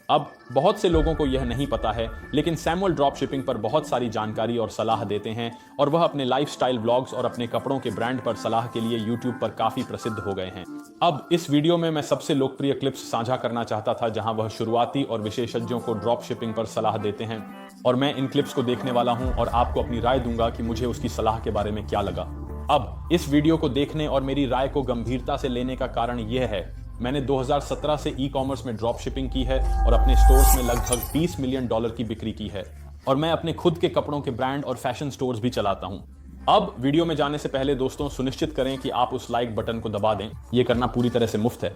अब बहुत से लोगों को यह नहीं पता है, लेकिन सैमुअल ड्रॉप शिपिंग पर बहुत सारी जानकारी और सलाह देते हैं और वह अपने लाइफस्टाइल व्लॉग्स और अपने कपड़ों के ब्रांड पर सलाह के लिए यूट्यूब पर काफी प्रसिद्ध हो गए हैं। अब इस वीडियो में मैं सबसे लोकप्रिय क्लिप्स साझा करना चाहता था जहां वह शुरुआती और विशेषज्ञों को ड्रॉप शिपिंग पर सलाह देते हैं, और मैं इन क्लिप्स को देखने वाला हूं और आपको अपनी राय दूंगा कि मुझे उसकी सलाह के बारे में क्या लगा। अब इस वीडियो को देखने और मेरी राय को गंभीरता से लेने का कारण यह है, मैंने 2017 से ई कॉमर्स में ड्रॉप शिपिंग की है और अपने स्टोर्स में लगभग $20 मिलियन की बिक्री की है, और मैं अपने खुद के कपड़ों के ब्रांड और फैशन स्टोर्स भी चलाता हूं। अब वीडियो में जाने से पहले दोस्तों सुनिश्चित करें कि आप उस लाइक बटन को दबा दें। यह करना पूरी तरह से मुफ्त है,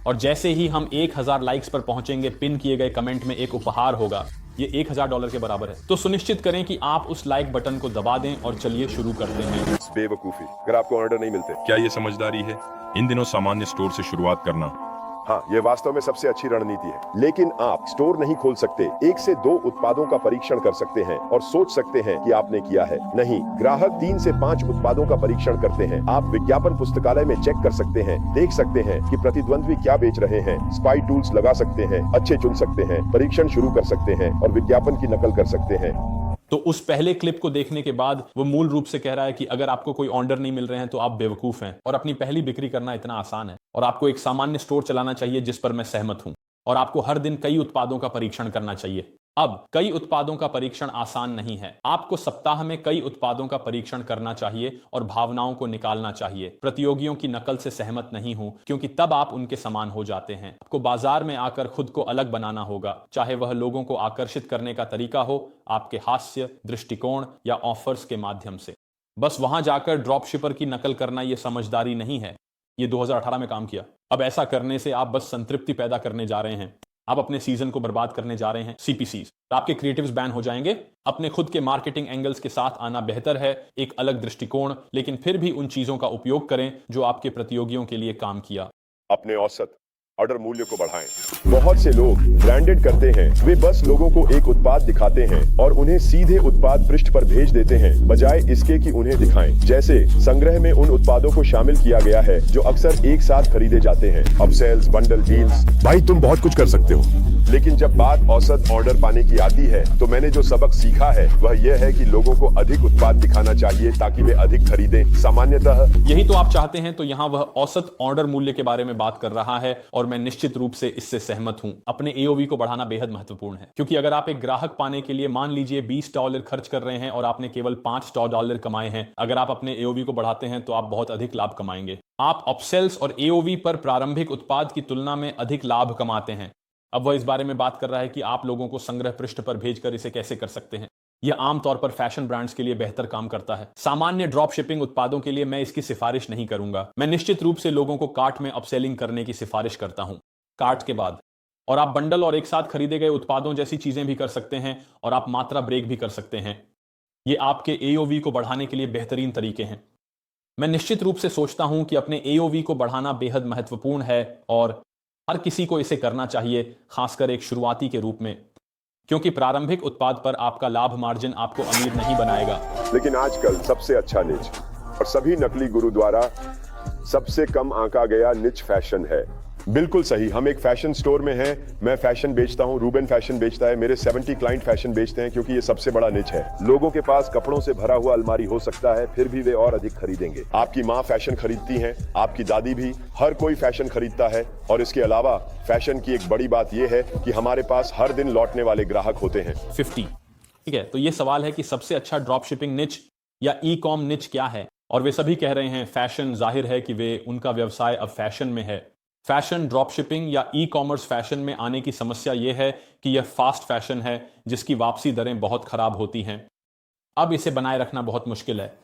और जैसे ही हम 1000 लाइक्स पर पहुंचेंगे, पिन किए गए कमेंट में एक उपहार होगा, ये $1000 के बराबर है। तो सुनिश्चित करें कि आप उस लाइक बटन को दबा दें और चलिए शुरू करते हैं। बेवकूफी, अगर आपको ऑर्डर नहीं मिलते। क्या ये समझदारी है इन दिनों सामान्य स्टोर से शुरुआत करना? हाँ, ये वास्तव में सबसे अच्छी रणनीति है। लेकिन आप स्टोर नहीं खोल सकते, 1 से 2 उत्पादों का परीक्षण कर सकते हैं और सोच सकते हैं कि आपने किया है। नहीं, ग्राहक 3 से 5 उत्पादों का परीक्षण करते हैं। आप विज्ञापन पुस्तकालय में चेक कर सकते हैं, देख सकते हैं कि प्रतिद्वंद्वी क्या बेच रहे हैं, स्पाई टूल्स लगा सकते हैं, अच्छे चुन सकते हैं, परीक्षण शुरू कर सकते हैं और विज्ञापन की नकल कर सकते हैं। तो उस पहले क्लिप को देखने के बाद वो मूल रूप से कह रहा है कि अगर आपको कोई ऑर्डर नहीं मिल रहे हैं तो आप बेवकूफ हैं, और अपनी पहली बिक्री करना इतना आसान है, और आपको एक सामान्य स्टोर चलाना चाहिए जिस पर मैं सहमत हूं, और आपको हर दिन कई उत्पादों का परीक्षण करना चाहिए। अब कई उत्पादों का परीक्षण आसान नहीं है। आपको सप्ताह में कई उत्पादों का परीक्षण करना चाहिए और भावनाओं को निकालना चाहिए। प्रतियोगियों की नकल से सहमत नहीं हूं, क्योंकि तब आप उनके समान हो जाते हैं। आपको बाजार में आकर खुद को अलग बनाना होगा, चाहे वह लोगों को आकर्षित करने का तरीका हो, आपके हास्य, दृष्टिकोण या ऑफर्स के माध्यम से। बस वहां जाकर ड्रॉप शिपर की नकल करना यह समझदारी नहीं है। ये 2018 में काम किया। अब ऐसा करने से आप बस संतृप्ति पैदा करने जा रहे हैं। आप अपने सीजन को बर्बाद करने जा रहे हैं। CPCs, आपके क्रिएटिव्स बैन हो जाएंगे। अपने खुद के मार्केटिंग एंगल्स के साथ आना बेहतर है, एक अलग दृष्टिकोण, लेकिन फिर भी उन चीजों का उपयोग करें जो आपके प्रतियोगियों के लिए काम किया। अपने औसत ऑर्डर मूल्य को बढ़ाएं। बहुत से लोग ब्रांडेड करते हैं, वे बस लोगों को एक उत्पाद दिखाते हैं और उन्हें सीधे उत्पाद पृष्ठ पर भेज देते हैं, बजाय इसके कि उन्हें दिखाएं। जैसे संग्रह में उन उत्पादों को शामिल किया गया है जो अक्सर एक साथ खरीदे जाते हैं। अपसेल्स, बंडल डील्स। भाई तुम बहुत कुछ कर सकते हो, लेकिन जब बात औसत ऑर्डर पाने की आती है तो मैंने जो सबक सीखा है वह यह है कि लोगों को अधिक उत्पाद दिखाना चाहिए ताकि वे अधिक खरीदें। सामान्यतः यही तो आप चाहते हैं। तो यहाँ वह औसत ऑर्डर मूल्य के बारे में बात कर रहा है, और मैं निश्चित रूप से इससे सहमत हूं। अपने AOV को बढ़ाना बेहद महत्वपूर्ण है, क्योंकि अगर आप एक ग्राहक पाने के लिए मान लीजिए $20 खर्च कर रहे हैं और आपने केवल $5 कमाए हैं, अगर आप अपने AOV को बढ़ाते हैं तो आप बहुत अधिक लाभ कमाएंगे। आप अपसेल्स और AOV पर प्रारंभिक उत्पाद की तुलना में अधिक लाभ कमाते हैं। अब वह इस बारे में बात कर रहा है कि आप लोगों को संग्रह पृष्ठ पर भेजकर इसे कैसे कर सकते हैं। यह आमतौर पर फैशन ब्रांड्स के लिए बेहतर काम करता है। सामान्य ड्रॉप शिपिंग उत्पादों के लिए मैं इसकी सिफारिश नहीं करूंगा। मैं निश्चित रूप से लोगों को कार्ट में अपसेलिंग करने की सिफारिश करता हूं, कार्ट के बाद। और आप बंडल और एक साथ खरीदे गए उत्पादों जैसी चीजें भी कर सकते हैं, और आप मात्रा ब्रेक भी कर सकते हैं। ये आपके AOV को बढ़ाने के लिए बेहतरीन तरीके हैं। मैं निश्चित रूप से सोचता हूं कि अपने AOV को बढ़ाना बेहद महत्वपूर्ण है, और हर किसी को इसे करना चाहिए, खासकर एक शुरुआती के रूप में, क्योंकि प्रारंभिक उत्पाद पर आपका लाभ मार्जिन आपको अमीर नहीं बनाएगा। लेकिन आजकल सबसे अच्छा निच और सभी नकली गुरु द्वारा सबसे कम आंका गया निच फैशन है। बिल्कुल सही। हम एक फैशन स्टोर में हैं। मैं फैशन बेचता हूं, रूबेन फैशन बेचता है, मेरे 70 क्लाइंट फैशन बेचते हैं, क्योंकि ये सबसे बड़ा निच है। लोगों के पास कपड़ों से भरा हुआ अलमारी हो सकता है, फिर भी वे और अधिक खरीदेंगे। आपकी माँ फैशन खरीदती हैं, आपकी दादी भी, हर कोई फैशन खरीदता है। और इसके अलावा फैशन की एक बड़ी बात यह है कि हमारे पास हर दिन लौटने वाले ग्राहक होते हैं। 50, ठीक है। तो ये सवाल है कि सबसे अच्छा ड्रॉप शिपिंग निच या ई कॉम निच क्या है, और वे सभी कह रहे हैं फैशन। जाहिर है कि वे उनका व्यवसाय अब फैशन में है। फैशन ड्रॉप शिपिंग या ई कॉमर्स फैशन में आने की समस्या यह है कि यह फास्ट फैशन है जिसकी वापसी दरें बहुत खराब होती हैं। अब इसे बनाए रखना बहुत मुश्किल है।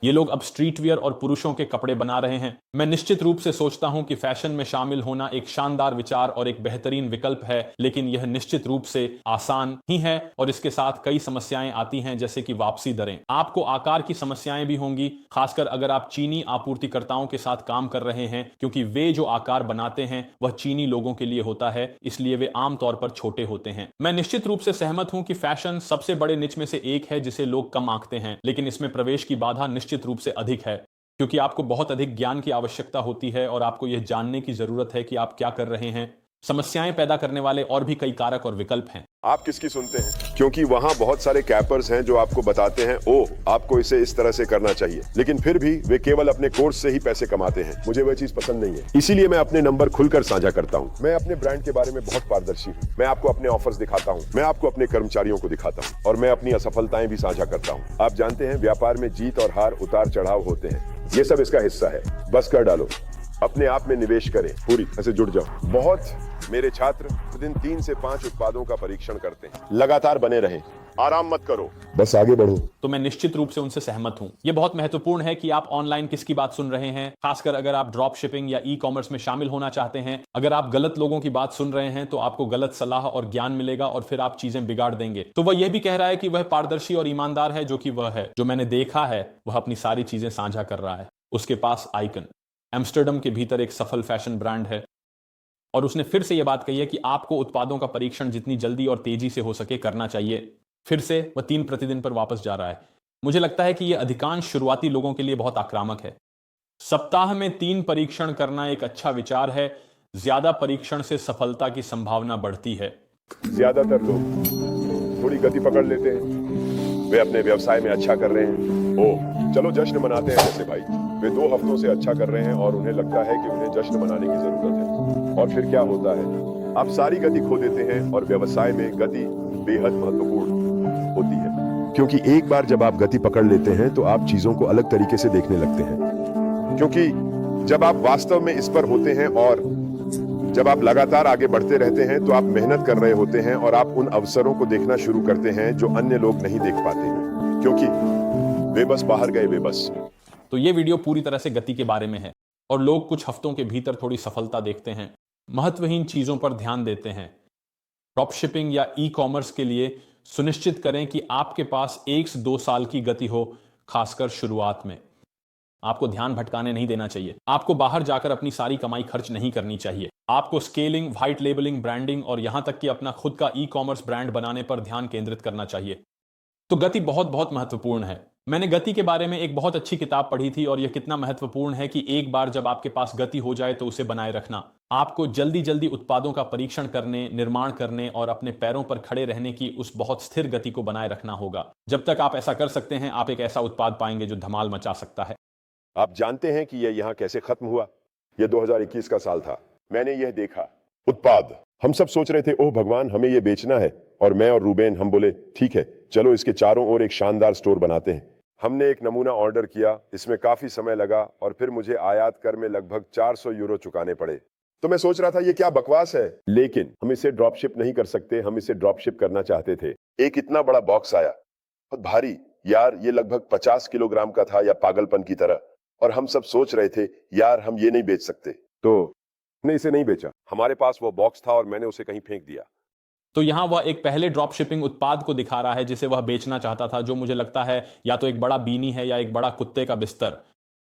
ये लोग अब स्ट्रीट वियर और पुरुषों के कपड़े बना रहे हैं। मैं निश्चित रूप से सोचता हूं कि फैशन में शामिल होना एक शानदार विचार और एक बेहतरीन विकल्प है, लेकिन यह निश्चित रूप से आसान ही है और इसके साथ कई समस्याएं आती हैं, जैसे कि वापसी दरें। आपको आकार की समस्याएं भी होंगी, खासकर अगर आप चीनी आपूर्तिकर्ताओं के साथ काम कर रहे हैं, क्योंकि वे जो आकार बनाते हैं वह चीनी लोगों के लिए होता है, इसलिए वे आमतौर पर छोटे होते हैं। मैं निश्चित रूप से सहमत हूं कि फैशन सबसे बड़े निच में से एक है जिसे लोग कम आंकते हैं, लेकिन इसमें प्रवेश की बाधा निश्चित रूप से अधिक है, क्योंकि आपको बहुत अधिक ज्ञान की आवश्यकता होती है और आपको यह जानने की जरूरत है कि आप क्या कर रहे हैं समस्याएं पैदा करने वाले और भी कई कारक और विकल्प हैं। आप किसकी सुनते हैं? क्योंकि वहाँ बहुत सारे कैपर्स हैं जो आपको बताते हैं ओ आपको इसे इस तरह से करना चाहिए, लेकिन फिर भी वे केवल अपने कोर्स से ही पैसे कमाते हैं। मुझे वह चीज पसंद नहीं है, इसीलिए मैं अपने नंबर खुलकर साझा करता हूँ। मैं अपने ब्रांड के बारे में बहुत पारदर्शी हूँ। मैं आपको अपने ऑफर्स दिखाता हूँ, मैं आपको अपने कर्मचारियों को दिखाता हूँ और मैं अपनी असफलताएं भी साझा करता हूँ। आप जानते हैं व्यापार में जीत और हार, उतार चढ़ाव होते हैं, ये सब इसका हिस्सा है। बस कर डालो, अपने आप में निवेश करें, पूरी ऐसे जुड़ जाओ। बहुत मेरे छात्र दिन 3 से 5 उत्पादों का परीक्षण करते हैं। लगातार बने रहें, आराम मत करो, बस आगे बढ़ो। तो मैं निश्चित रूप से उनसे सहमत हूं। यह बहुत महत्वपूर्ण है कि आप ऑनलाइन किसकी बात सुन रहे हैं, खासकर अगर आप ड्रॉप शिपिंग या ई कॉमर्स में शामिल होना चाहते हैं। अगर आप गलत लोगों की बात सुन रहे हैं तो आपको गलत सलाह और ज्ञान मिलेगा और फिर आप चीजें बिगाड़ देंगे। तो वह यह भी कह रहा है कि वह पारदर्शी और ईमानदार है, जो कि वह है। जो मैंने देखा है वह अपनी सारी चीजें साझा कर रहा है। उसके पास आइकन एम्स्टर्डम के भीतर एक सफल फैशन ब्रांड है और उसने फिर से यह बात कही है कि आपको उत्पादों का परीक्षण जितनी जल्दी और तेजी से हो सके करना चाहिए। फिर से वह 3 प्रतिदिन पर वापस जा रहा है। मुझे लगता है कि यह अधिकांश शुरुआती लोगों के लिए बहुत आक्रामक है। सप्ताह में 3 परीक्षण करना एक अच्छा विचार है। ज्यादा परीक्षण से सफलता की संभावना बढ़ती है। ज्यादातर लोग थोड़ी गति पकड़ लेते हैं, वे अपने व्यवसाय में अच्छा कर रहे हैं। ओ चलो जश्न मनाते हैं जैसे भाई, वे 2 हफ्तों से अच्छा कर रहे हैं और उन्हें लगता है कि उन्हें जश्न मनाने की जरूरत है। और फिर क्या होता है, आप सारी गति खो देते हैं और व्यवसाय में गति बेहद महत्वपूर्ण होती है। क्योंकि एक बार जब आप गति पकड़ लेते हैं तो आप चीजों को अलग तरीके से देखने लगते हैं। क्योंकि जब आप वास्तव में इस पर होते हैं और जब आप लगातार आगे बढ़ते रहते हैं तो आप मेहनत कर रहे होते हैं और आप उन अवसरों को देखना शुरू करते हैं जो अन्य लोग नहीं देख पाते हैं, क्योंकि वे बस बाहर गए, वे बस। तो ये वीडियो पूरी तरह से गति के बारे में है और लोग कुछ हफ्तों के भीतर थोड़ी सफलता देखते हैं, महत्वहीन चीजों पर ध्यान देते हैं। ड्रॉप शिपिंग या ई कॉमर्स के लिए सुनिश्चित करें कि आपके पास 1 से 2 साल की गति हो, खासकर शुरुआत में। आपको ध्यान भटकाने नहीं देना चाहिए। आपको बाहर जाकर अपनी सारी कमाई खर्च नहीं करनी चाहिए। आपको स्केलिंग, व्हाइट लेबलिंग, ब्रांडिंग और यहां तक कि अपना खुद का ई कॉमर्स ब्रांड बनाने पर ध्यान केंद्रित करना चाहिए। तो गति बहुत बहुत महत्वपूर्ण है। मैंने गति के बारे में एक बहुत अच्छी किताब पढ़ी थी और यह कितना महत्वपूर्ण है कि एक बार जब आपके पास गति हो जाए तो उसे बनाए रखना। आपको जल्दी जल्दी उत्पादों का परीक्षण करने, निर्माण करने और अपने पैरों पर खड़े रहने की उस बहुत स्थिर गति को बनाए रखना होगा। जब तक आप ऐसा कर सकते हैं, आप एक ऐसा उत्पाद पाएंगे जो धमाल मचा सकता है। आप जानते हैं कि यह यहाँ कैसे खत्म हुआ? यह 2021 का साल था। मैंने यह देखा, उत्पाद। हम सब सोच रहे थे ओह भगवान हमें यह बेचना है, और मैं और रूबेन हम बोले ठीक है चलो इसके चारों ओर एक शानदार स्टोर बनाते हैं। हमने एक नमूना ऑर्डर किया, इसमें काफी समय लगा और फिर मुझे आयात कर में लगभग 400 यूरो चुकाने पड़े। तो मैं सोच रहा था ये क्या बकवास है, लेकिन हम इसे ड्रॉप शिप नहीं कर सकते। हम इसे ड्रॉप शिप करना चाहते थे। एक इतना बड़ा बॉक्स आया, बहुत भारी यार, ये लगभग 50 किलोग्राम का था या पागलपन की तरह। और हम सब सोच रहे थे यार हम ये नहीं बेच सकते, तो हमने इसे नहीं बेचा। हमारे पास वो बॉक्स था और मैंने उसे कहीं फेंक दिया। तो यहां वह एक पहले ड्रॉप शिपिंग उत्पाद को दिखा रहा है जिसे वह बेचना चाहता था, जो मुझे लगता है या तो एक बड़ा बीनी है या एक बड़ा कुत्ते का बिस्तर।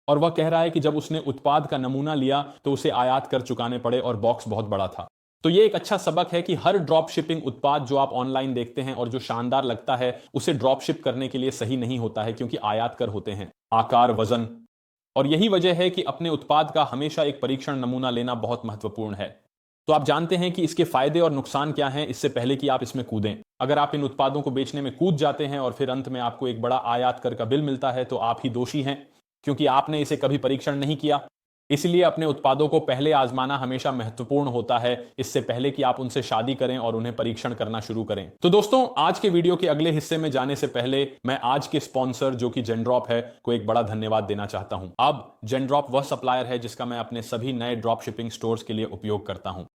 और वह कह रहा है कि जब उसने उत्पाद का नमूना लिया तो उसे आयात कर चुकाने पड़े और बॉक्स बहुत बड़ा था। तो यह एक अच्छा सबक है कि हर ड्रॉप शिपिंग उत्पाद जो आप ऑनलाइन देखते हैं और जो शानदार लगता है, उसे ड्रॉप शिप करने के लिए सही नहीं होता है, क्योंकि आयात कर होते हैं, आकार, वजन। और यही वजह है कि अपने उत्पाद का हमेशा एक परीक्षण नमूना लेना बहुत महत्वपूर्ण है। तो आप जानते हैं कि इसके फायदे और नुकसान क्या हैं इससे पहले कि आप इसमें कूदें। अगर आप इन उत्पादों को बेचने में कूद जाते हैं और फिर अंत में आपको एक बड़ा आयात कर का बिल मिलता है, तो आप ही दोषी हैं, क्योंकि आपने इसे कभी परीक्षण नहीं किया। इसलिए अपने उत्पादों को पहले आजमाना हमेशा महत्वपूर्ण होता है, इससे पहले कि आप उनसे शादी करें और उन्हें परीक्षण करना शुरू करें। तो दोस्तों, आज के वीडियो के अगले हिस्से में जाने से पहले मैं आज के स्पॉन्सर जो कि जेनड्रॉप है को एक बड़ा धन्यवाद देना चाहता हूं। अब जेनड्रॉप वह सप्लायर है जिसका मैं अपने सभी नए ड्रॉप शिपिंग स्टोर्स के लिए उपयोग करता हूं,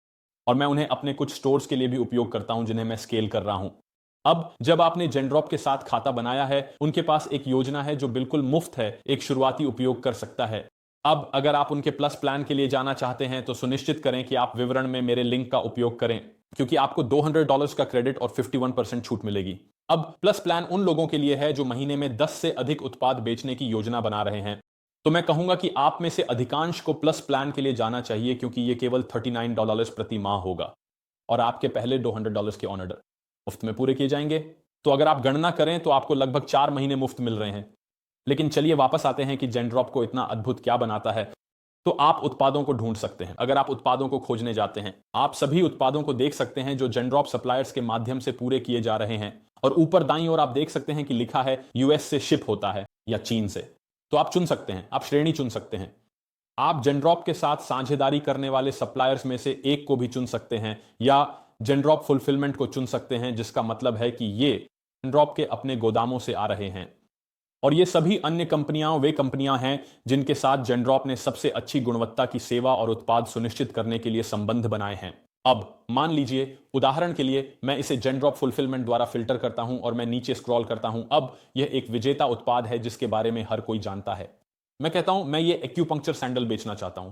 और मैं उन्हें अपने कुछ स्टोर्स के लिए भी उपयोग करता हूं जिन्हें मैं स्केल कर रहा हूं। अब जब आपने जेनड्रॉप के साथ खाता बनाया है, उनके पास एक योजना है जो बिल्कुल मुफ्त है, एक शुरुआती उपयोग कर सकता है। अब अगर आप उनके प्लस प्लान के लिए जाना चाहते हैं तो सुनिश्चित करें कि आप विवरण में मेरे लिंक का उपयोग करें, क्योंकि आपको $200 का क्रेडिट और 51% छूट मिलेगी। अब प्लस प्लान उन लोगों के लिए है जो महीने में 10 से अधिक उत्पाद बेचने की योजना बना रहे हैं। तो मैं कहूंगा कि आप में से अधिकांश को प्लस प्लान के लिए जाना चाहिए, क्योंकि यह केवल $39 प्रति माह होगा और आपके पहले $200 के ऑर्डर मुफ्त में पूरे किए जाएंगे। तो अगर आप गणना करें तो आपको लगभग 4 महीने मुफ्त मिल रहे हैं। लेकिन चलिए वापस आते हैं कि जेनड्रॉप को इतना अद्भुत क्या बनाता है। तो आप उत्पादों को ढूंढ सकते हैं। अगर आप उत्पादों को खोजने जाते हैं, आप सभी उत्पादों को देख सकते हैं जो जेनड्रॉप सप्लायर्स के माध्यम से पूरे किए जा रहे हैं, और ऊपर दाईं ओर आप देख सकते हैं कि लिखा है यूएस से शिप होता है या चीन से। तो आप चुन सकते हैं, आप श्रेणी चुन सकते हैं। आप जेनड्रॉप के साथ साझेदारी करने वाले सप्लायर्स में से एक को भी चुन सकते हैं, या जेनड्रॉप फुलफिलमेंट को चुन सकते हैं, जिसका मतलब है कि ये जेनड्रॉप के अपने गोदामों से आ रहे हैं। और ये सभी अन्य कंपनियां वे कंपनियां हैं जिनके साथ जेनड्रॉप ने सबसे अच्छी गुणवत्ता की सेवा और उत्पाद सुनिश्चित करने के लिए संबंध बनाए हैं। अब मान लीजिए, उदाहरण के लिए मैं इसे जेनड्रॉप फुलफिलमेंट द्वारा फिल्टर करता हूं और मैं नीचे स्क्रॉल करता हूं। अब यह एक विजेता उत्पाद है जिसके बारे में हर कोई जानता है। मैं कहता हूं मैं ये एक्यूपंक्चर सैंडल बेचना चाहता हूं।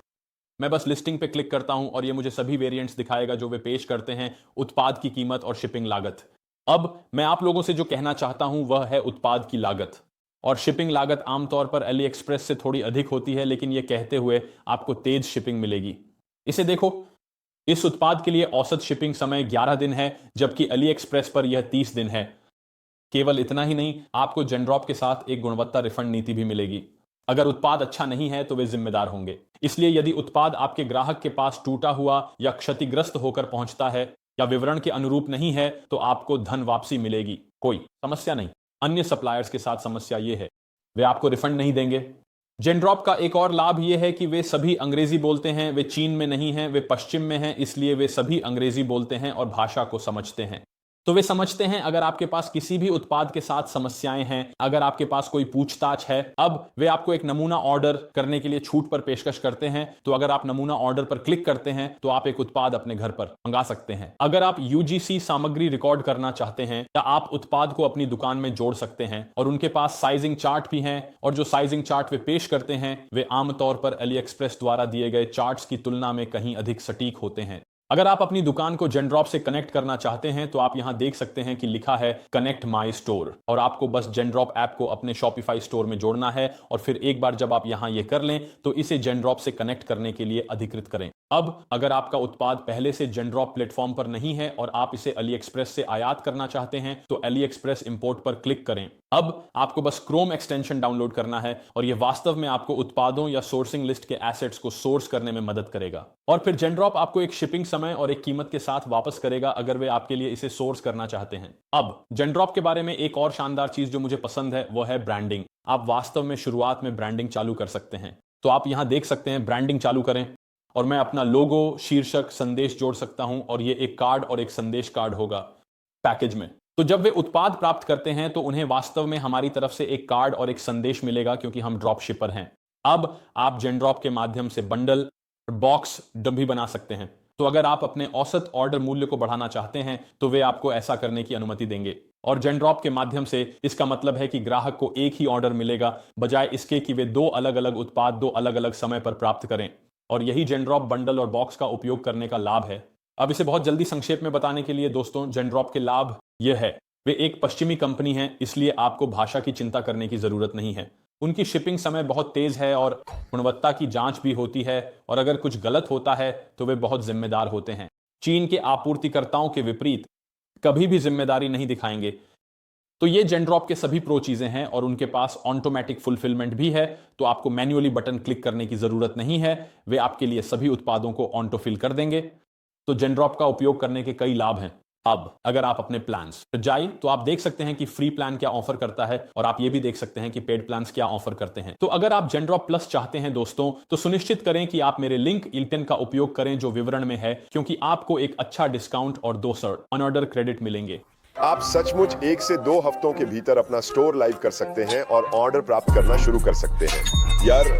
मैं बस लिस्टिंग पे क्लिक करता हूं और ये मुझे सभी वेरिएंट्स दिखाएगा जो वे पेश करते हैं, उत्पाद की कीमत और शिपिंग लागत। अब मैं आप लोगों से जो कहना चाहता हूं वह है उत्पाद की लागत, और शिपिंग लागत आमतौर पर अली एक्सप्रेस से थोड़ी अधिक होती है, लेकिन यह कहते हुए आपको तेज शिपिंग मिलेगी। इसे देखो, इस उत्पाद के लिए औसत शिपिंग समय 11 दिन है, जबकि अली एक्सप्रेस पर यह 30 दिन है। केवल इतना ही नहीं, आपको जेनड्रॉप के साथ एक गुणवत्ता रिफंड नीति भी मिलेगी। अगर उत्पाद अच्छा नहीं है तो वे जिम्मेदार होंगे। इसलिए यदि उत्पाद आपके ग्राहक के पास टूटा हुआ या क्षतिग्रस्त होकर पहुंचता है या विवरण के अनुरूप नहीं है, तो आपको धन वापसी मिलेगी, कोई समस्या नहीं। अन्य सप्लायर्स के साथ समस्या यह है, वे आपको रिफंड नहीं देंगे। जेनड्रॉप का एक और लाभ यह है कि वे सभी अंग्रेजी बोलते हैं। वे चीन में नहीं हैं, वे पश्चिम में हैं, इसलिए वे सभी अंग्रेजी बोलते हैं और भाषा को समझते हैं। तो वे समझते हैं अगर आपके पास किसी भी उत्पाद के साथ समस्याएं हैं, अगर आपके पास कोई पूछताछ है। अब वे आपको एक नमूना ऑर्डर करने के लिए छूट पर पेशकश करते हैं। तो अगर आप नमूना ऑर्डर पर क्लिक करते हैं तो आप एक उत्पाद अपने घर पर मंगा सकते हैं। अगर आप यूजीसी सामग्री रिकॉर्ड करना चाहते हैं, या आप उत्पाद को अपनी दुकान में जोड़ सकते हैं, और उनके पास साइजिंग चार्ट भी हैं, और जो साइजिंग चार्ट वे पेश करते हैं वे आमतौर पर अली एक्सप्रेस द्वारा दिए गए चार्ट्स की तुलना में कहीं अधिक सटीक होते हैं। अगर आप अपनी दुकान को जेनड्रॉप से कनेक्ट करना चाहते हैं तो आप यहां देख सकते हैं कि लिखा है कनेक्ट माई स्टोर, और आपको बस जेनड्रॉप ऐप को अपने शॉपिफाई स्टोर में जोड़ना है, और फिर एक बार जब आप यहां ये कर लें तो इसे जेनड्रॉप से कनेक्ट करने के लिए अधिकृत करें। अब अगर आपका उत्पाद पहले से जेनड्रॉप प्लेटफॉर्म पर नहीं है और आप इसे अली एक्सप्रेस से आयात करना चाहते हैं तो अली एक्सप्रेस इंपोर्ट पर क्लिक करें। अब आपको बस क्रोम एक्सटेंशन डाउनलोड करना है, और यह वास्तव में आपको उत्पादों या सोर्सिंग लिस्ट के एसेट्स को सोर्स करने में मदद करेगा। और फिर जेनड्रॉप आपको एक शिपिंग समय और एक कीमत के साथ वापस करेगा अगर वे आपके लिए इसे सोर्स करना चाहते हैं। अब जेनड्रॉप के बारे में एक और शानदार चीज जो मुझे पसंद है वह है ब्रांडिंग। आप वास्तव में शुरुआत में ब्रांडिंग चालू कर सकते हैं। तो आप यहां देख सकते हैं ब्रांडिंग चालू करें, और मैं अपना लोगो, शीर्षक, संदेश जोड़ सकता हूं, और ये एक कार्ड और एक संदेश कार्ड होगा पैकेज में। तो जब वे उत्पाद प्राप्त करते हैं तो उन्हें वास्तव में हमारी तरफ से एक कार्ड और एक संदेश मिलेगा, क्योंकि हम ड्रॉप शिपर हैं। अब आप जेनड्रॉप के माध्यम से बंडल, बॉक्स भी बना सकते हैं। तो अगर आप अपने औसत ऑर्डर मूल्य को बढ़ाना चाहते हैं तो वे आपको ऐसा करने की अनुमति देंगे। और जेनड्रॉप के माध्यम से इसका मतलब है कि ग्राहक को एक ही ऑर्डर मिलेगा, बजाय इसके कि वे दो अलग अलग उत्पाद दो अलग अलग समय पर प्राप्त करें। और यही जेनड्रॉप बंडल और बॉक्स का उपयोग करने का लाभ है। अब इसे बहुत जल्दी संक्षेप में बताने के लिए दोस्तों, जेनड्रॉप के लाभ यह है, वे एक पश्चिमी कंपनी है, इसलिए आपको भाषा की चिंता करने की जरूरत नहीं है। उनकी शिपिंग समय बहुत तेज है और गुणवत्ता की जांच भी होती है, और अगर कुछ गलत होता है तो वे बहुत जिम्मेदार होते हैं। चीन के आपूर्तिकर्ताओं के विपरीत कभी भी जिम्मेदारी नहीं दिखाएंगे। तो ये जेनड्रॉप के सभी प्रो चीजें हैं, और उनके पास ऑटोमेटिक फुलफिलमेंट भी है, तो आपको मैन्युअली बटन क्लिक करने की जरूरत नहीं है। वे आपके लिए सभी उत्पादों को ऑटोफिल कर देंगे। तो जेनड्रॉप का उपयोग करने के कई लाभ हैं। अब अगर आप अपने प्लान्स पर जाइए तो आप देख सकते हैं कि फ्री प्लान क्या ऑफर करता है, और आप ये भी देख सकते हैं कि पेड प्लान्स क्या ऑफर करते हैं। तो अगर आप जेनड्रॉप प्लस चाहते हैं दोस्तों, तो सुनिश्चित करें कि आप मेरे लिंक इल्टन का उपयोग करें जो विवरण में है, क्योंकि आपको एक अच्छा डिस्काउंट और 2 ऑनऑर्डर क्रेडिट मिलेंगे। आप सचमुच 1 से 2 हफ्तों के भीतर अपना स्टोर लाइव कर सकते हैं और ऑर्डर प्राप्त करना शुरू कर सकते हैं। यार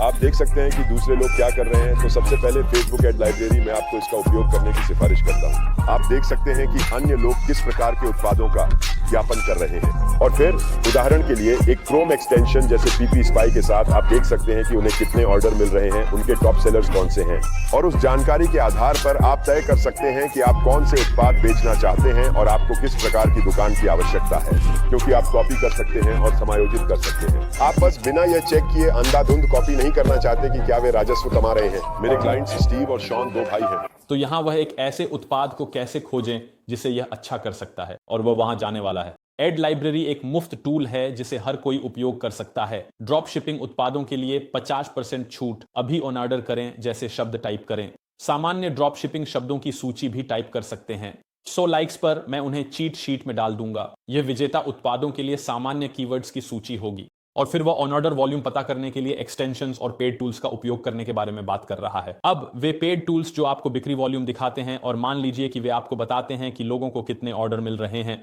आप देख सकते हैं कि दूसरे लोग क्या कर रहे हैं। तो सबसे पहले फेसबुक एड लाइब्रेरी में आपको इसका उपयोग करने की सिफारिश करता हूं। आप देख सकते हैं कि अन्य लोग किस प्रकार के उत्पादों का विज्ञापन कर रहे हैं, और फिर उदाहरण के लिए एक क्रोम एक्सटेंशन जैसे पीपी स्पाई के साथ आप देख सकते हैं कि उन्हें कितने ऑर्डर मिल रहे हैं, उनके टॉप सेलर्स कौन से हैं, और उस जानकारी के आधार पर आप तय कर सकते हैं कि आप कौन से उत्पाद बेचना चाहते हैं और आपको किस प्रकार की दुकान की आवश्यकता है, क्योंकि आप कॉपी कर सकते हैं और समायोजित कर सकते हैं। आप बस बिना यह चेक किए अंधाधुंध कॉपी नहीं करना चाहते कि क्या वे राजस्व कमा रहे हैं। मेरे क्लाइंट्स स्टीव और शॉन 2 भाई हैं। तो यहां वह एक ऐसे उत्पाद को कैसे खोजें जिसे यह अच्छा कर सकता है, और वह वहां जाने वाला है। एड लाइब्रेरी एक मुफ्त टूल है जिसे हर कोई उपयोग कर सकता है। ड्रॉप शिपिंग उत्पादों के लिए 50% छूट, अभी ऑन ऑर्डर करें जैसे शब्द टाइप करें। सामान्य ड्रॉप शिपिंग शब्दों की सूची भी टाइप कर सकते हैं। 100 लाइक्स पर मैं उन्हें चीट शीट में डाल दूंगा। यह विजेता उत्पादों के लिए सामान्य कीवर्ड्स की सूची होगी। और फिर वह ऑन ऑर्डर वॉल्यूम पता करने के लिए एक्सटेंशंस और पेड टूल्स का उपयोग करने के बारे में बात कर रहा है। अब वे पेड टूल्स जो आपको बिक्री वॉल्यूम दिखाते हैं और मान लीजिए कि वे आपको बताते हैं कि लोगों को कितने ऑर्डर मिल रहे हैं।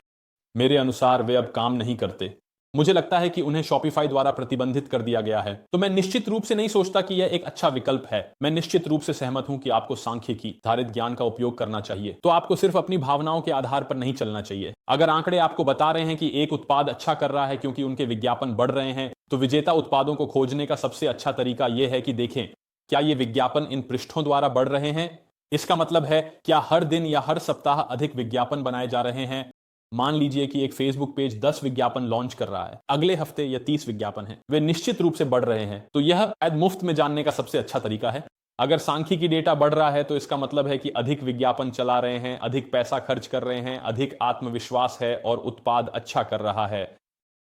मेरे अनुसार वे अब काम नहीं करते। मुझे लगता है कि उन्हें शॉपिफाई द्वारा प्रतिबंधित कर दिया गया है। तो मैं निश्चित रूप से नहीं सोचता कि यह एक अच्छा विकल्प है। मैं निश्चित रूप से सहमत हूं कि आपको सांख्यिकी आधारित ज्ञान का उपयोग करना चाहिए। तो आपको सिर्फ अपनी भावनाओं के आधार पर नहीं चलना चाहिए। अगर आंकड़े आपको बता रहे हैं कि एक उत्पाद अच्छा कर रहा है क्योंकि उनके विज्ञापन बढ़ रहे हैं, तो विजेता उत्पादों को खोजने का सबसे अच्छा तरीका यह है कि देखें क्या ये विज्ञापन इन पृष्ठों द्वारा बढ़ रहे हैं। इसका मतलब है क्या हर दिन या हर सप्ताह अधिक विज्ञापन बनाए जा रहे हैं। मान लीजिए कि एक फेसबुक पेज 10 विज्ञापन लॉन्च कर रहा है, अगले हफ्ते या 30 विज्ञापन हैं, वे निश्चित रूप से बढ़ रहे हैं। तो यह शायद मुफ्त में जानने का सबसे अच्छा तरीका है। अगर सांख्यिकी डेटा बढ़ रहा है तो इसका मतलब है कि अधिक विज्ञापन चला रहे हैं, अधिक पैसा खर्च कर रहे हैं, अधिक आत्मविश्वास है और उत्पाद अच्छा कर रहा है।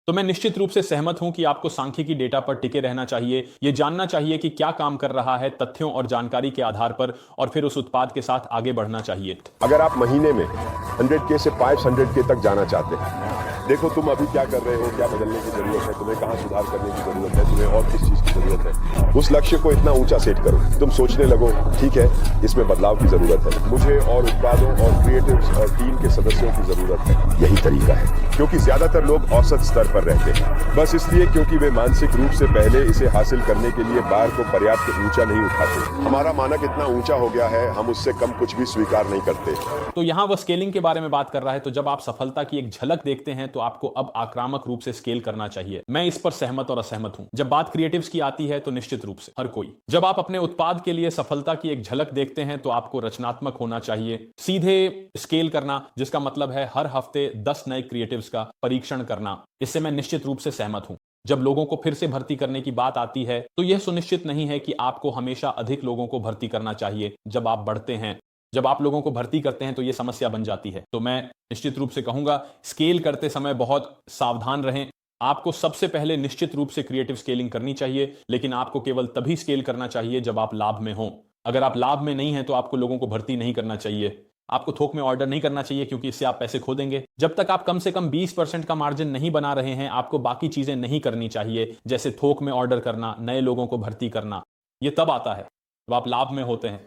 तो मैं निश्चित रूप से सहमत हूं कि आपको सांख्यिकी डेटा पर टिके रहना चाहिए। यह जानना चाहिए कि क्या काम कर रहा है तथ्यों और जानकारी के आधार पर, और फिर उस उत्पाद के साथ आगे बढ़ना चाहिए। अगर आप महीने में 100K से 500K तक जाना चाहते हैं, देखो तुम अभी क्या कर रहे हो, क्या बदलने की जरूरत है, तुम्हें कहां सुधार करने की जरूरत है, तुम्हें और किस चीज की जरूरत है। उस लक्ष्य को इतना ऊंचा सेट करो, तुम सोचने लगो ठीक है इसमें बदलाव की जरूरत है, मुझे और उत्पादों और क्रिएटिव्स और टीम के सदस्यों की जरूरत है। यही तरीका है। क्योंकि ज्यादातर लोग औसत स्तर पर रहते हैं, बस इसलिए क्योंकि वे मानसिक रूप से पहले इसे हासिल करने के लिए बार को पर्याप्त ऊंचा नहीं उठाते। हमारा मानक इतना ऊंचा हो गया है, हम उससे कम कुछ भी स्वीकार नहीं करते। तो यहां वह स्केलिंग के बारे में बात कर रहा है। तो जब आप सफलता की एक झलक देखते हैं तो आपको अब आक्रामक रूप से स्केल करना चाहिए। मैं इस पर सहमत और असहमत हूं। जब बात क्रिएटिव्स की आती है तो निश्चित रूप से हर कोई, जब आप अपने उत्पाद के लिए सफलता की एक झलक देखते हैं तो आपको रचनात्मक होना चाहिए। सीधे स्केल करना जिसका मतलब है हर हफ्ते 10 नए क्रिएटिव्स का परीक्षण करना, इससे मैं निश्चित रूप से सहमत हूं। जब लोगों को फिर से भर्ती करने की बात आती है तो यह सुनिश्चित नहीं है कि आपको हमेशा अधिक लोगों को भर्ती करना चाहिए। जब आप बढ़ते हैं, जब आप लोगों को भर्ती करते हैं तो यह समस्या बन जाती है। तो मैं निश्चित रूप से कहूंगा स्केल करते समय बहुत सावधान रहें। आपको सबसे पहले निश्चित रूप से क्रिएटिव स्केलिंग करनी चाहिए, लेकिन आपको केवल तभी स्केल करना चाहिए जब आप लाभ में हो। अगर आप लाभ में नहीं हैं तो आपको लोगों को भर्ती नहीं करना चाहिए। आपको थोक में ऑर्डर नहीं करना चाहिए क्योंकि इससे आप पैसे खो देंगे। जब तक आप कम से कम 20% का मार्जिन नहीं बना रहे हैं, आपको बाकी चीजें नहीं करनी चाहिए, जैसे थोक में ऑर्डर करना, नए लोगों को भर्ती करना। यह तब आता है जब आप लाभ में होते हैं।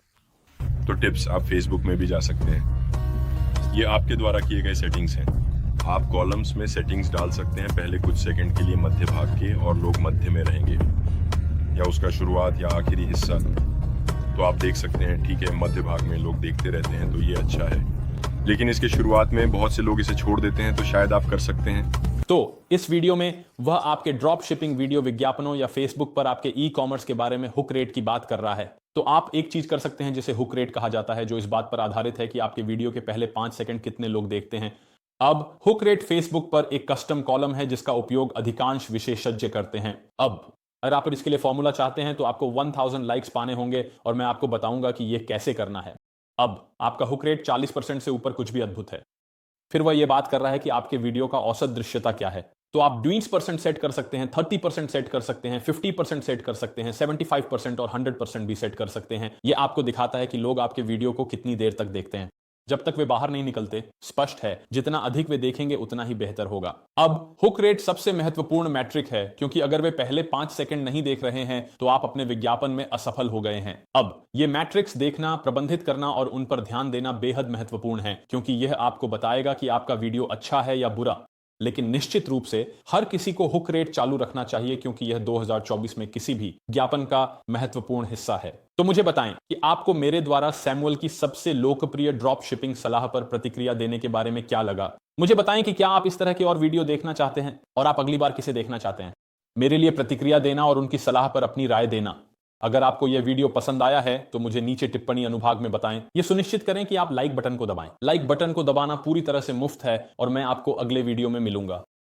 तो टिप्स आप फेसबुक में भी जा सकते हैं। ये आपके द्वारा किए गए सेटिंग्स हैं। आप कॉलम्स में सेटिंग्स डाल सकते हैं, पहले कुछ सेकंड के लिए मध्य भाग के और लोग मध्य में रहेंगे, या उसका शुरुआत या आखिरी हिस्सा। तो आप देख सकते हैं ठीक है मध्य भाग में लोग देखते रहते हैं तो ये अच्छा है, लेकिन इसके शुरुआत में बहुत से लोग इसे छोड़ देते हैं, तो शायद आप कर सकते हैं। तो इस वीडियो में वह आपके ड्रॉप शिपिंग वीडियो विज्ञापनों या फेसबुक पर आपके ई कॉमर्स के बारे में हुक रेट की बात कर रहा है। तो आप एक चीज कर सकते हैं जिसे हुक रेट कहा जाता है, जो इस बात पर आधारित है कि आपके वीडियो के पहले 5 सेकंड कितने लोग देखते हैं। अब हुक रेट फेसबुक पर एक कस्टम कॉलम है जिसका उपयोग अधिकांश विशेषज्ञ करते हैं। अब अगर आप इसके लिए फॉर्मूला चाहते हैं तो आपको 1000 लाइक्स पाने होंगे और मैं आपको बताऊंगा कि यह कैसे करना है। अब आपका हुक रेट 40% से ऊपर कुछ भी अद्भुत है। फिर वह यह बात कर रहा है कि आपके वीडियो का औसत दृश्यता क्या है। तो आप 20% सेट कर सकते हैं, 30% सेट कर सकते हैं, 50% सेट कर सकते हैं, 75% और 100% भी सेट कर सकते हैं। यह आपको दिखाता है कि लोग आपके वीडियो को कितनी देर तक देखते हैं। जब तक वे बाहर नहीं निकलते, स्पष्ट है जितना अधिक वे देखेंगे उतना ही बेहतर होगा। अब हुक रेट सबसे महत्वपूर्ण मैट्रिक है, क्योंकि अगर वे पहले 5 सेकंड नहीं देख रहे हैं तो आप अपने विज्ञापन में असफल हो गए हैं। अब ये मैट्रिक्स देखना, प्रबंधित करना और उन पर ध्यान देना बेहद महत्वपूर्ण है, क्योंकि यह आपको बताएगा कि आपका वीडियो अच्छा है या बुरा। लेकिन निश्चित रूप से हर किसी को हुक रेट चालू रखना चाहिए, क्योंकि यह 2024 में किसी भी विज्ञापन का महत्वपूर्ण हिस्सा है। तो मुझे बताएं कि आपको मेरे द्वारा सैमुअल की सबसे लोकप्रिय ड्रॉप शिपिंग सलाह पर प्रतिक्रिया देने के बारे में क्या लगा। मुझे बताएं कि क्या आप इस तरह की और वीडियो देखना चाहते हैं और आप अगली बार किसे देखना चाहते हैं। मेरे लिए प्रतिक्रिया देना और उनकी सलाह पर अपनी राय देना। अगर आपको यह वीडियो पसंद आया है तो मुझे नीचे टिप्पणी अनुभाग में बताएं। यह सुनिश्चित करें कि आप लाइक बटन को दबाएं। लाइक बटन को दबाना पूरी तरह से मुफ्त है और मैं आपको अगले वीडियो में मिलूंगा।